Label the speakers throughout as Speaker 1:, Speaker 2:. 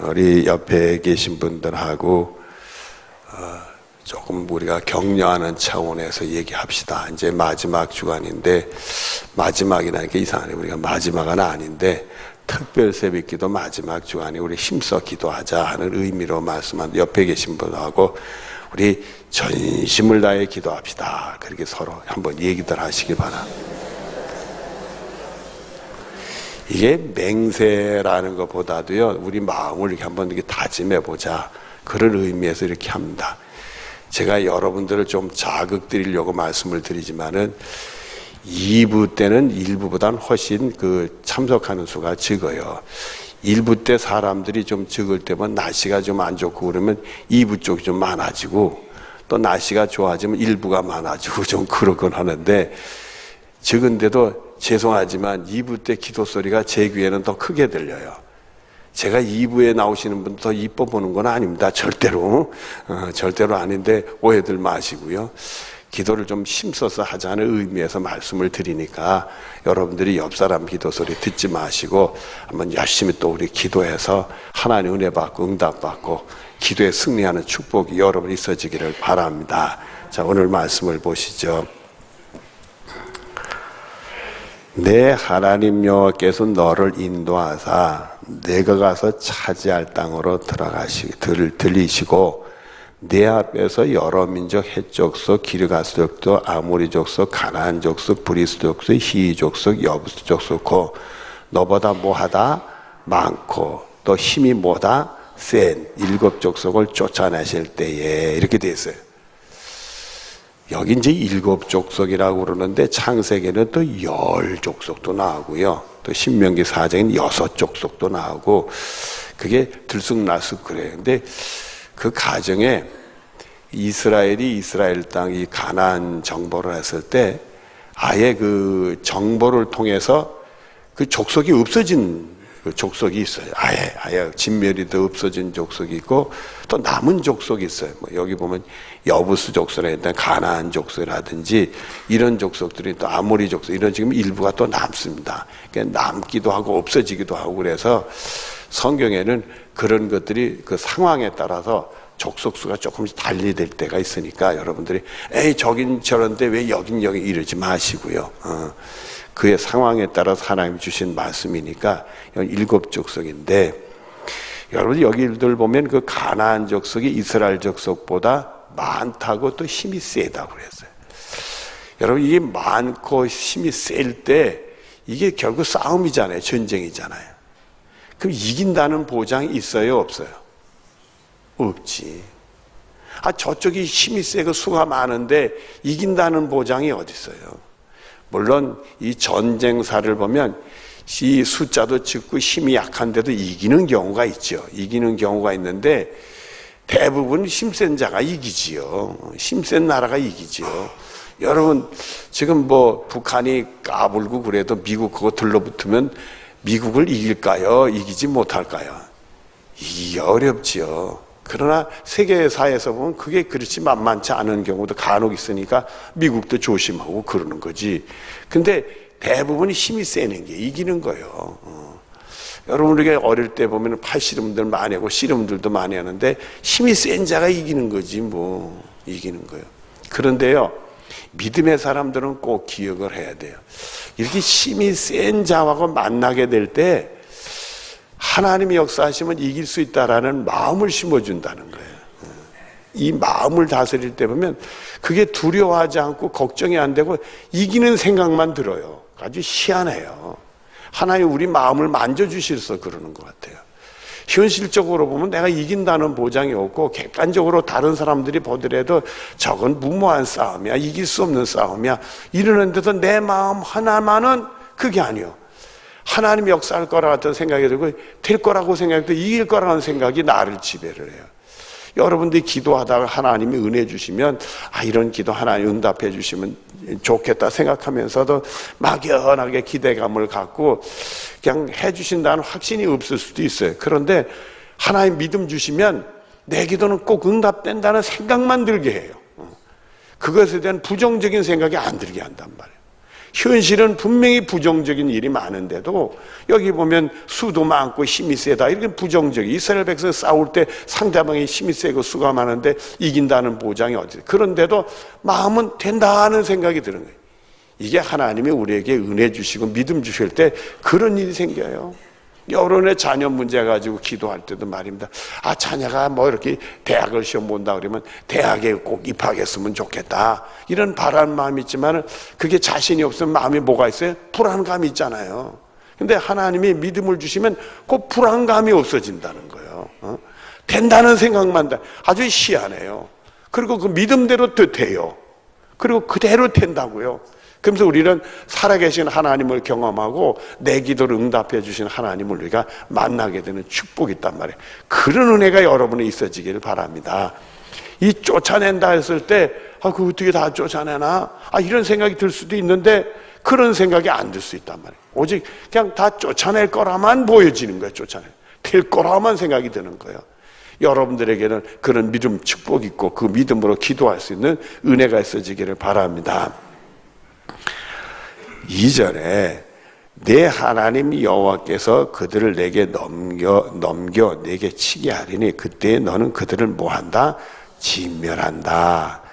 Speaker 1: 우리 옆에 계신 분들하고 조금 우리가 격려하는 차원에서 얘기합시다. 이제 마지막 주간인데, 마지막이라는 게 이상하네. 우리가 마지막은 아닌데 특별 새벽기도 마지막 주간에 우리 힘써 기도하자 하는 의미로 말씀한 옆에 계신 분하고 우리 전심을 다해 기도합시다. 그렇게 서로 한번 얘기들 하시기 바랍니다. 이게 맹세라는 것보다도요, 우리 마음을 이렇게 한번 이렇게 다짐해 보자, 그런 의미에서 이렇게 합니다. 제가 여러분들을 좀 자극드리려고 말씀을 드리지만은 2부 때는 1부보다는 훨씬 참석하는 수가 적어요. 1부 때 사람들이 좀 적을 때면 날씨가 좀 안 좋고 그러면 2부 쪽이 좀 많아지고, 또 날씨가 좋아지면 1부가 많아지고 좀 그러곤 하는데, 적은데도 죄송하지만 2부 때 기도 소리가 제 귀에는 더 크게 들려요. 제가 2부에 나오시는 분 더 이뻐 보는 건 아닙니다. 절대로. 절대로 아닌데 오해들 마시고요. 기도를 좀 힘써서 하자는 의미에서 말씀을 드리니까 여러분들이 옆 사람 기도 소리 듣지 마시고 한번 열심히 또 우리 기도해서 하나님 은혜 받고 응답 받고 기도에 승리하는 축복이 여러분 있어지기를 바랍니다. 자, 오늘 말씀을 보시죠. 내 하나님 여호와께서 너를 인도하사 내가 가서 차지할 땅으로 들리시고 내 앞에서 여러 민족, 헷 족속, 기르가스 족속, 아모리 족속, 가나안 족속, 브리스 족속, 히위 족속, 여부스 족속고 너보다 뭐하다 많고 또 힘이 뭐다 센 7 족속을 쫓아내실 때에, 이렇게 돼 있어요. 여기 이제 7 족속이라고 그러는데 창세기는 또 10 족속도 나오고요. 또 신명기 4장에는 6 족속도 나오고, 그게 들쑥날쑥 그래요. 근데 그 가정에 이스라엘이 이스라엘 땅 이 가나안 정복을 했을 때 아예 그 정복을 통해서 그 족속이 없어진 그 족속이 있어요. 아예 진멸이도 없어진 족속이 있고 또 남은 족속이 있어요. 뭐 여기 보면 여부스 족속이라든지 가나안 족속이라든지 이런 족속들이 또 아모리 족속 이런 지금 일부가 또 남습니다. 그러니까 남기도 하고 없어지기도 하고 그래서 성경에는 그런 것들이 그 상황에 따라서 족속수가 조금씩 달리될 때가 있으니까 여러분들이 에이 저긴 저런데 왜 여긴 여기 이러지 마시고요. 그의 상황에 따라서 하나님이 주신 말씀이니까 7 족속인데, 여러분 여기들 보면 그 가나안 족속이 이스라엘 족속보다 많다고 또 힘이 세다고 그랬어요. 여러분 이게 많고 힘이 셀 때 이게 결국 싸움이잖아요. 전쟁이잖아요. 그럼 이긴다는 보장이 있어요, 없어요? 없지. 저쪽이 힘이 세고 수가 많은데 이긴다는 보장이 어디 있어요? 물론 이 전쟁사를 보면 이 숫자도 적고 힘이 약한데도 이기는 경우가 있죠. 이기는 경우가 있는데 대부분 힘센 자가 이기지요. 힘센 나라가 이기지요. 여러분 지금 뭐 북한이 까불고 그래도 미국 그거 들러붙으면 미국을 이길까요? 이기지 못할까요? 이기기 어렵지요. 그러나 세계사에서 보면 그게 그렇지 만만치 않은 경우도 간혹 있으니까 미국도 조심하고 그러는 거지. 근데 대부분이 힘이 세는 게 이기는 거예요. 여러분 우리가 어릴 때 보면 팔씨름들 많이 하고 씨름들도 많이 하는데 힘이 센 자가 이기는 거지 뭐. 이기는 거예요. 그런데요, 믿음의 사람들은 꼭 기억을 해야 돼요. 이렇게 힘이 센 자하고 만나게 될 때 하나님이 역사하시면 이길 수 있다라는 마음을 심어준다는 거예요. 이 마음을 다스릴 때 보면 그게 두려워하지 않고 걱정이 안 되고 이기는 생각만 들어요. 아주 희한해요. 하나님 우리 마음을 만져주셔서 그러는 것 같아요. 현실적으로 보면 내가 이긴다는 보장이 없고 객관적으로 다른 사람들이 보더라도 저건 무모한 싸움이야, 이길 수 없는 싸움이야 이러는데도 내 마음 하나만은 그게 아니에요. 하나님이 역사할 거라 같은 생각이 들고 될 거라고 생각해도 이길 거라는 생각이 나를 지배를 해요. 여러분들이 기도하다가 하나님이 은혜 주시면 이런 기도 하나님 응답해 주시면 좋겠다 생각하면서도 막연하게 기대감을 갖고 그냥 해 주신다는 확신이 없을 수도 있어요. 그런데 하나님 믿음 주시면 내 기도는 꼭 응답된다는 생각만 들게 해요. 그것에 대한 부정적인 생각이 안 들게 한단 말이에요. 현실은 분명히 부정적인 일이 많은데도 여기 보면 수도 많고 힘이 세다, 이렇게 부정적이. 이스라엘 백성 싸울 때 상대방이 힘이 세고 수가 많은데 이긴다는 보장이 어디. 그런데도 마음은 된다는 생각이 드는 거예요. 이게 하나님이 우리에게 은혜 주시고 믿음 주실 때 그런 일이 생겨요. 여론의 자녀 문제 가지고 기도할 때도 말입니다. 자녀가 뭐 이렇게 대학을 시험 본다 그러면 대학에 꼭 입학했으면 좋겠다, 이런 바라는 마음이 있지만 그게 자신이 없으면 마음이 뭐가 있어요? 불안감이 있잖아요. 근데 하나님이 믿음을 주시면 그 불안감이 없어진다는 거예요. 된다는 생각만 아주 희한해요. 그리고 그 믿음대로 또 돼요. 그리고 그대로 된다고요. 그러면서 우리는 살아계신 하나님을 경험하고 내 기도를 응답해 주신 하나님을 우리가 만나게 되는 축복이 있단 말이에요. 그런 은혜가 여러분에 있어지기를 바랍니다. 이 쫓아낸다 했을 때 그거 어떻게 다 쫓아내나? 이런 생각이 들 수도 있는데 그런 생각이 안 들 수 있단 말이에요. 오직 그냥 다 쫓아낼 거라만 보여지는 거예요. 될 거라만 생각이 드는 거예요. 여러분들에게는 그런 믿음 축복이 있고 그 믿음으로 기도할 수 있는 은혜가 있어지기를 바랍니다. 2절에 내 하나님 여호와께서 그들을 내게 넘겨 내게 치게 하리니 그때 너는 그들을 뭐한다? 진멸한다.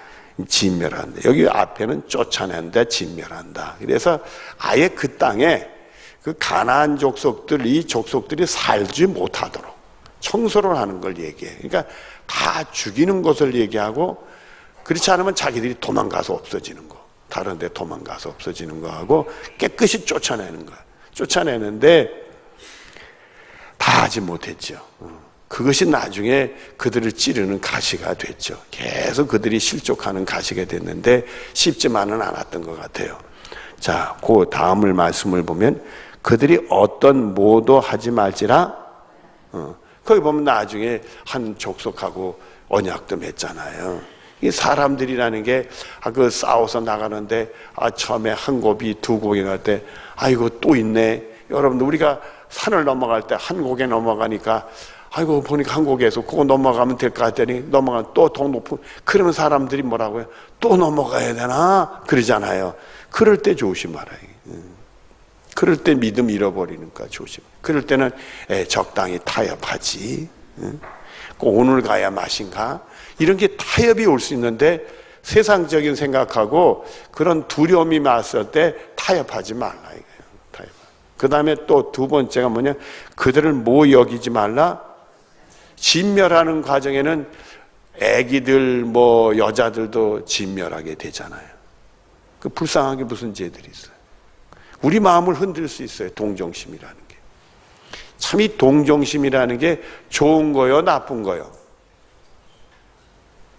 Speaker 1: 여기 앞에는 쫓아낸다, 진멸한다. 그래서 아예 그 땅에 그 가나안 족속들, 이 족속들이 살지 못하도록 청소를 하는 걸 얘기해. 그러니까 다 죽이는 것을 얘기하고, 그렇지 않으면 자기들이 도망가서 없어지는 거, 다른 데 도망가서 없어지는 거하고 깨끗이 쫓아내는 거야. 쫓아내는데 다 하지 못했죠. 그것이 나중에 그들을 찌르는 가시가 됐죠. 계속 그들이 실족하는 가시가 됐는데 쉽지만은 않았던 것 같아요. 자, 그 다음을 말씀을 보면 그들이 어떤 뭐도 하지 말지라, 거기 보면 나중에 한 족속하고 언약도 맺잖아요. 이 사람들이라는 게 그 싸워서 나가는데 처음에 한 고비 두 고개 갈 때 아이고 또 있네. 여러분들 우리가 산을 넘어갈 때 한 고개 넘어가니까 아이고 보니까 한 고개에서 그거 넘어가면 될 것 같더니 넘어가면 또 더 높은, 그러면 사람들이 뭐라고요? 또 넘어가야 되나? 그러잖아요. 그럴 때 조심하라. 그럴 때 믿음 잃어버리니까 조심. 그럴 때는 적당히 타협하지. 꼭 오늘 가야 맛인가? 이런 게 타협이 올 수 있는데 세상적인 생각하고 그런 두려움이 맞을 때 타협하지 말라 이거예요. 타협. 그 다음에 또 두 번째가 뭐냐? 그들을 뭐 여기지 말라? 진멸하는 과정에는 애기들 뭐 여자들도 진멸하게 되잖아요. 그 불쌍하게 무슨 죄들이 있어요. 우리 마음을 흔들 수 있어요. 동정심이라는 게. 참 이 동정심이라는 게 좋은 거요, 나쁜 거요?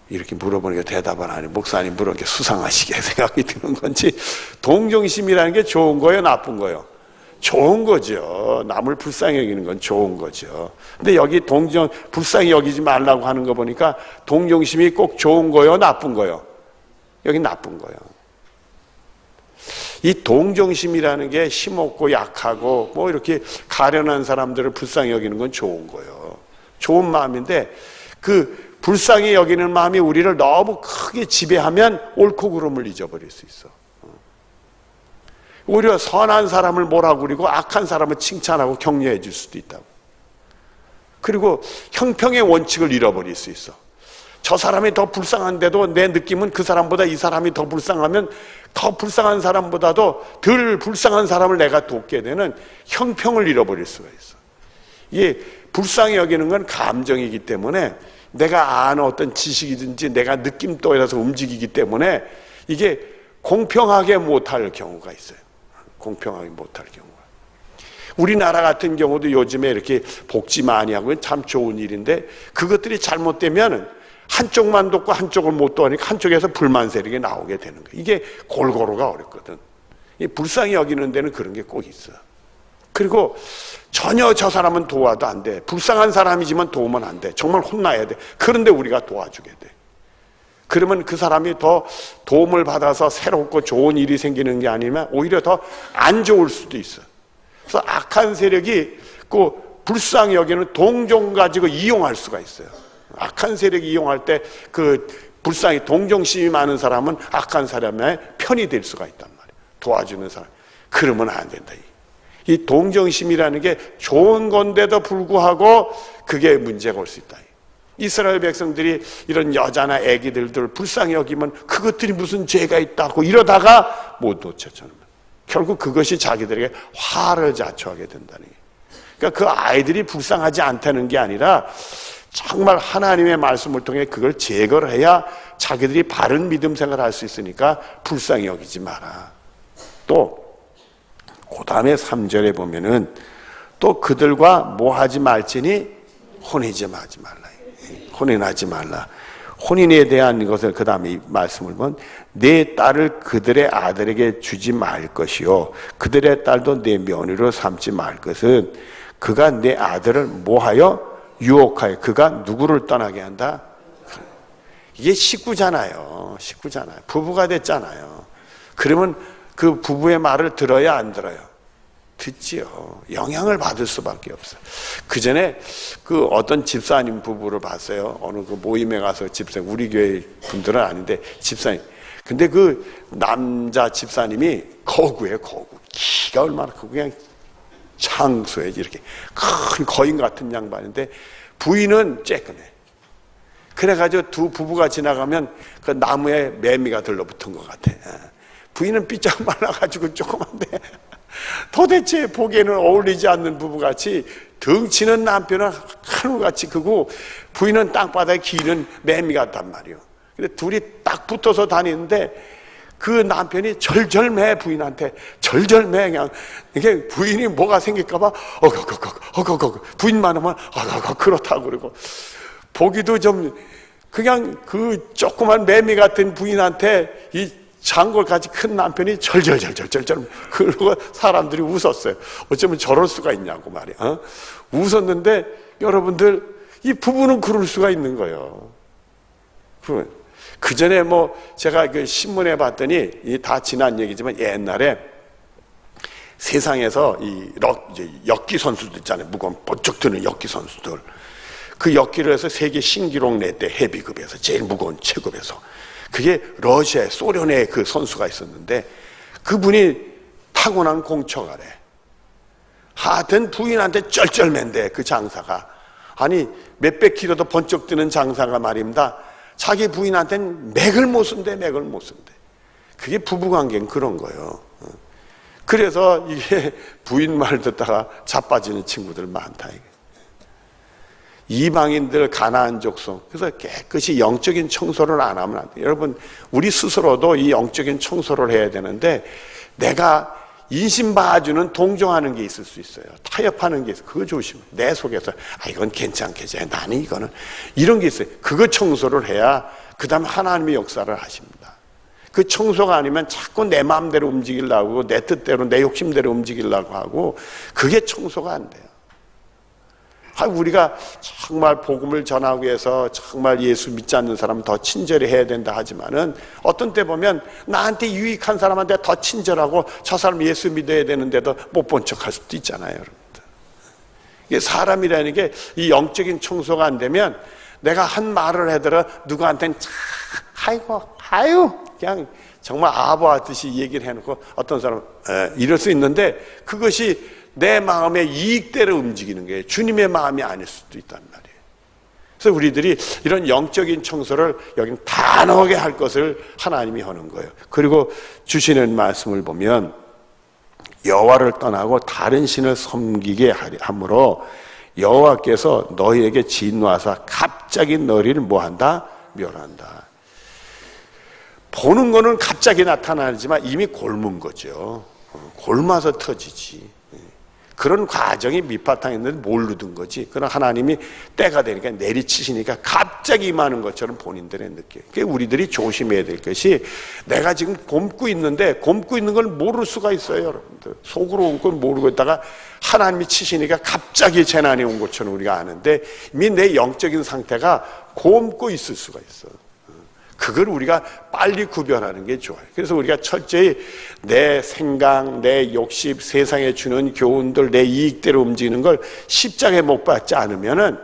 Speaker 1: 이렇게 물어보니까 대답을 안 해. 목사님 물어보니까 수상하시게 생각이 드는 건지. 동정심이라는 게 좋은 거요, 나쁜 거요? 좋은 거죠. 남을 불쌍히 여기는 건 좋은 거죠. 근데 여기 불쌍히 여기지 말라고 하는 거 보니까 동정심이 꼭 좋은 거요, 나쁜 거요? 여기 나쁜 거요. 이 동정심이라는 게 힘없고 약하고 뭐 이렇게 가련한 사람들을 불쌍히 여기는 건 좋은 거예요. 좋은 마음인데 그 불쌍히 여기는 마음이 우리를 너무 크게 지배하면 옳고 그름을 잊어버릴 수 있어. 오히려 선한 사람을 뭐라고 그리고 악한 사람을 칭찬하고 격려해 줄 수도 있다고. 그리고 형평의 원칙을 잃어버릴 수 있어. 저 사람이 더 불쌍한데도 내 느낌은 그 사람보다 이 사람이 더 불쌍하면 더 불쌍한 사람보다도 덜 불쌍한 사람을 내가 돕게 되는 형평을 잃어버릴 수가 있어. 이게 불쌍히 여기는 건 감정이기 때문에 내가 아는 어떤 지식이든지 내가 느낌 따라서 움직이기 때문에 이게 공평하게 못할 경우가 있어요. 공평하게 못할 경우가. 우리나라 같은 경우도 요즘에 이렇게 복지 많이 하고 참 좋은 일인데 그것들이 잘못되면 한쪽만 돕고 한쪽을 못 도우니까 한쪽에서 불만 세력이 나오게 되는 거예요. 이게 골고루가 어렵거든. 불쌍히 여기는 데는 그런 게 꼭 있어. 그리고 전혀 저 사람은 도와도 안 돼. 불쌍한 사람이지만 도우면 안 돼. 정말 혼나야 돼. 그런데 우리가 도와주게 돼. 그러면 그 사람이 더 도움을 받아서 새롭고 좋은 일이 생기는 게 아니면 오히려 더 안 좋을 수도 있어. 그래서 악한 세력이 그 불쌍히 여기는 동정 가지고 이용할 수가 있어요. 악한 세력이 이용할 때 그 불쌍히 동정심이 많은 사람은 악한 사람의 편이 될 수가 있단 말이에요. 도와주는 사람. 그러면 안 된다. 이 동정심이라는 게 좋은 건데도 불구하고 그게 문제가 올 수 있다. 이스라엘 백성들이 이런 여자나 아기들을 불쌍히 여기면 그것들이 무슨 죄가 있다고 이러다가 못 놓쳤잖아요. 결국 그것이 자기들에게 화를 자초하게 된다는 거예요. 그러니까 그 아이들이 불쌍하지 않다는 게 아니라 정말 하나님의 말씀을 통해 그걸 제거를 해야 자기들이 바른 믿음 생활을 할 수 있으니까 불쌍히 여기지 마라. 또 그 다음에 3절에 보면은 또 그들과 뭐 하지 말지니 혼인하지 말라. 혼인하지 말라. 혼인에 대한 것을 그 다음에 이 말씀을 보면 내 딸을 그들의 아들에게 주지 말 것이요 그들의 딸도 내 며느리로 삼지 말 것은 그가 내 아들을 뭐하여 유혹하여 그가 누구를 떠나게 한다? 이게 식구잖아요. 부부가 됐잖아요. 그러면 그 부부의 말을 들어야 안 들어요? 듣지요. 영향을 받을 수밖에 없어요. 그 전에 그 어떤 집사님 부부를 봤어요. 어느 그 모임에 가서 집사님, 우리 교회 분들은 아닌데 집사님. 근데 그 남자 집사님이 거구예요, 거구. 키가 얼마나 크고 그냥 장수에 이렇게 큰 거인 같은 양반인데 부인은 쬐끔해. 그래가지고 두 부부가 지나가면 그 나무에 매미가 들러붙은 것 같아. 부인은 삐쩍 말라가지고 조그만데 도대체 보기에는 어울리지 않는 부부같이 덩치는 남편은 하늘같이 크고 부인은 땅바닥에 기는 매미 같단 말이에요. 근데 둘이 딱 붙어서 다니는데 그 남편이 절절매 부인한테 절절매 그냥 이게 부인이 뭐가 생길까봐 부인만 하면 그렇다고 그러고 보기도 좀 그냥 그 조그만 매미 같은 부인한테 이 장골같이 큰 남편이 절절절절절절 그러고 사람들이 웃었어요. 어쩌면 저럴 수가 있냐고 말이야. 웃었는데 여러분들 이 부부는 그럴 수가 있는 거예요. 그 전에 뭐 제가 그 신문에 봤더니 이 다 지난 얘기지만 옛날에 세상에서 이 역기 선수들 있잖아요. 무거운 번쩍 드는 역기 선수들. 그 역기를 해서 세계 신기록 냈대. 헤비급에서 제일 무거운 체급에서. 그게 러시아에 소련의 그 선수가 있었는데 그분이 타고난 공처가래. 하여튼 부인한테 쩔쩔맨데 그 장사가. 아니 몇백 킬로도 번쩍 드는 장사가 말입니다. 자기 부인한테는 맥을 못 쓴대. 그게 부부관계는 그런 거예요. 그래서 이게 부인 말 듣다가 자빠지는 친구들 많다. 이방인들, 가나안 족속. 그래서 깨끗이 영적인 청소를 안 하면 안 돼요. 여러분, 우리 스스로도 이 영적인 청소를 해야 되는데 내가 인심 봐주는 동정하는 게 있을 수 있어요. 타협하는 게 있어요. 그거 조심해. 내 속에서 이건 괜찮겠지. 나는 이거는 이런 게 있어요. 그거 청소를 해야 그 다음에 하나님의 역사를 하십니다. 그 청소가 아니면 자꾸 내 마음대로 움직이려고 하고 내 뜻대로 내 욕심대로 움직이려고 하고 그게 청소가 안 돼요. 우리가 정말 복음을 전하기 위해서 정말 예수 믿지 않는 사람은 더 친절히 해야 된다 하지만은 어떤 때 보면 나한테 유익한 사람한테 더 친절하고 저 사람 예수 믿어야 되는데도 못 본 척할 수도 있잖아요, 여러분들. 이게 사람이라는 게 이 영적인 청소가 안 되면 내가 한 말을 해더라 누구한테는 아유 그냥 정말 아부하듯이 얘기를 해놓고 어떤 사람은 이럴 수 있는데 그것이 내 마음의 이익대로 움직이는 게 주님의 마음이 아닐 수도 있단 말이에요. 그래서 우리들이 이런 영적인 청소를 여긴 단호하게 할 것을 하나님이 하는 거예요. 그리고 주시는 말씀을 보면 여호와를 떠나고 다른 신을 섬기게 함으로 여호와께서 너희에게 진노하사 갑자기 너희를 뭐한다? 멸한다. 보는 거는 갑자기 나타나지만 이미 곪은 거죠. 곪아서 터지지. 그런 과정이 밑바탕에 있는데 모르던 거지. 그러나 하나님이 때가 되니까 내리치시니까 갑자기 임하는 것처럼 본인들의 느껴요. 그러니까 우리들이 조심해야 될 것이 내가 지금 곪고 있는데 곪고 있는 걸 모를 수가 있어요, 여러분들. 속으로 온 걸 모르고 있다가 하나님이 치시니까 갑자기 재난이 온 것처럼 우리가 아는데 이미 내 영적인 상태가 곪고 있을 수가 있어. 그걸 우리가 빨리 구별하는 게 좋아요. 그래서 우리가 철저히 내 생각, 내 욕심, 세상에 주는 교훈들, 내 이익대로 움직이는 걸 십자가에 못 박지 않으면은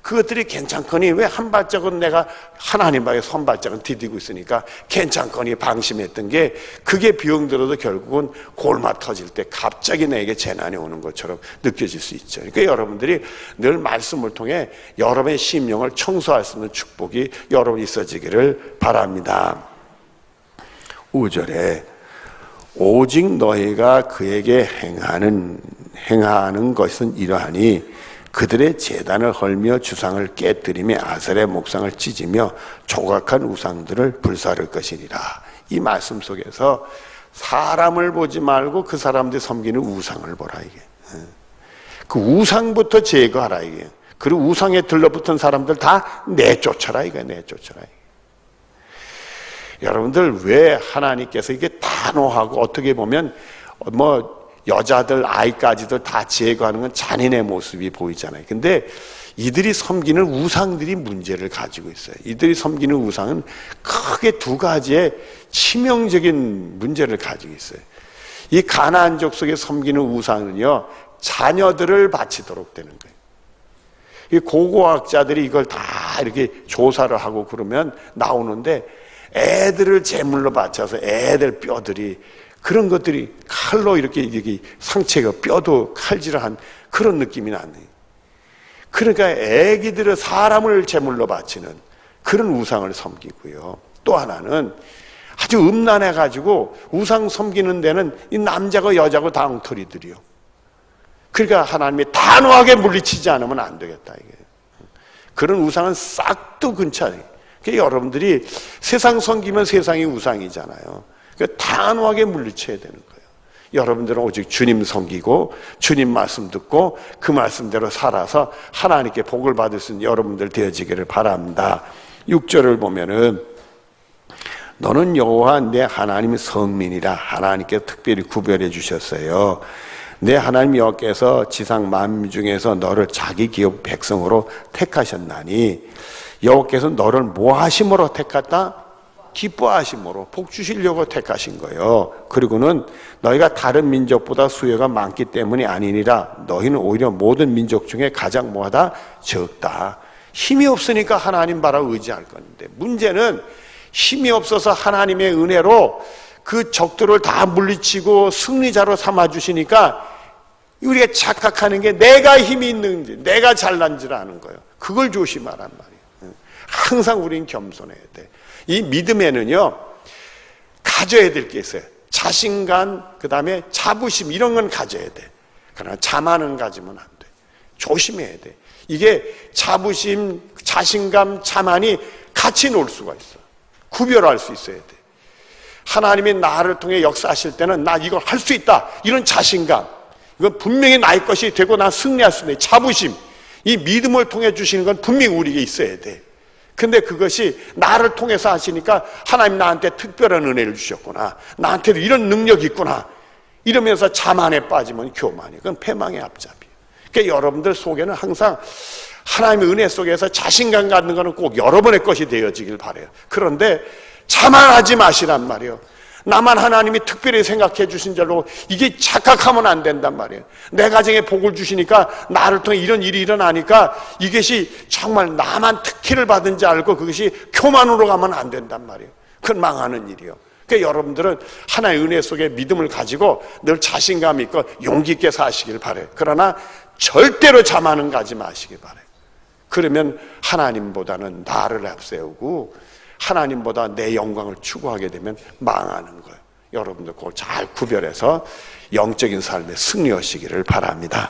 Speaker 1: 그것들이 괜찮거니 왜 한 발짝은 내가 하나님 밖에 선 발짝은 디디고 있으니까 괜찮거니 방심했던 게 그게 비용들어도 결국은 골마 터질 때 갑자기 내게 재난이 오는 것처럼 느껴질 수 있죠. 그러니까 여러분들이 늘 말씀을 통해 여러분의 심령을 청소할 수 있는 축복이 여러분 있어지기를 바랍니다. 5절에 오직 너희가 그에게 행하는 것은 이러하니 그들의 제단을 헐며 주상을 깨뜨리며 아셀의 목상을 찢으며 조각한 우상들을 불사를 것이니라. 이 말씀 속에서 사람을 보지 말고 그 사람들이 섬기는 우상을 보라 이게. 그 우상부터 제거하라 이게. 그리고 우상에 들러붙은 사람들 다 내쫓아라 이게. 내쫓아라 이게. 여러분들 왜 하나님께서 이게 단호하고 어떻게 보면 여자들 아이까지도 다 제거하는 건 잔인의 모습이 보이잖아요. 근데 이들이 섬기는 우상들이 문제를 가지고 있어요. 이들이 섬기는 우상은 크게 두 가지의 치명적인 문제를 가지고 있어요. 이 가나안 족속에 섬기는 우상은요, 자녀들을 바치도록 되는 거예요. 이 고고학자들이 이걸 다 이렇게 조사를 하고 그러면 나오는데 애들을 제물로 바쳐서 애들 뼈들이 그런 것들이 칼로 이렇게 상체가 뼈도 칼질한 그런 느낌이 나네요. 그러니까 애기들은 사람을 제물로 바치는 그런 우상을 섬기고요. 또 하나는 아주 음란해가지고 우상 섬기는 데는 이 남자고 여자고 다 엉터리들이요. 그러니까 하나님이 단호하게 물리치지 않으면 안 되겠다 이게. 그런 우상은 싹도 근처 안 해요. 그러니까 여러분들이 세상 섬기면 세상이 우상이잖아요. 그러니까 단호하게 물리쳐야 되는 거예요. 여러분들은 오직 주님 섬기고 주님 말씀 듣고 그 말씀대로 살아서 하나님께 복을 받을 수 있는 여러분들 되어지기를 바랍니다. 6절을 보면은 너는 여호와 내 하나님의 성민이라 하나님께서 특별히 구별해 주셨어요. 내 하나님 여호와께서 지상 만민 중에서 너를 자기 기업 백성으로 택하셨나니 여호와께서 너를 뭐 하심으로 택했다? 기뻐하심으로 복 주시려고 택하신 거예요. 그리고는 너희가 다른 민족보다 수요가 많기 때문이 아니니라. 너희는 오히려 모든 민족 중에 가장 뭐하다? 적다. 힘이 없으니까 하나님 바라 의지할 건데 문제는 힘이 없어서 하나님의 은혜로 그 적들을 다 물리치고 승리자로 삼아주시니까 우리가 착각하는 게 내가 힘이 있는지 내가 잘난 줄 아는 거예요. 그걸 조심하란 말이에요. 항상 우린 겸손해야 돼. 이 믿음에는요 가져야 될 게 있어요. 자신감, 그 다음에 자부심 이런 건 가져야 돼. 그러나 자만은 가지면 안 돼. 조심해야 돼. 이게 자부심, 자신감, 자만이 같이 놀 수가 있어. 구별할 수 있어야 돼. 하나님이 나를 통해 역사하실 때는 나 이걸 할 수 있다 이런 자신감, 이건 분명히 나의 것이 되고 난 승리할 수 있는 자부심, 이 믿음을 통해 주시는 건 분명히 우리에게 있어야 돼. 근데 그것이 나를 통해서 하시니까 하나님 나한테 특별한 은혜를 주셨구나, 나한테도 이런 능력이 있구나 이러면서 자만에 빠지면 교만이, 그건 패망의 앞잡이에요. 그러니까 여러분들 속에는 항상 하나님의 은혜 속에서 자신감 갖는 것은 꼭 여러분의 것이 되어지길 바라요. 그런데 자만하지 마시란 말이에요. 나만 하나님이 특별히 생각해 주신 줄로 이게 착각하면 안 된단 말이에요. 내 가정에 복을 주시니까 나를 통해 이런 일이 일어나니까 이것이 정말 나만 특혜를 받은지 알고 그것이 교만으로 가면 안 된단 말이에요. 그건 망하는 일이에요. 그러니까 여러분들은 하나의 은혜 속에 믿음을 가지고 늘 자신감 있고 용기 있게 사시길 바라요. 그러나 절대로 자만은 가지 마시길 바라요. 그러면 하나님보다는 나를 앞세우고 하나님보다 내 영광을 추구하게 되면 망하는 거예요. 여러분들 그걸 잘 구별해서 영적인 삶에 승리하시기를 바랍니다.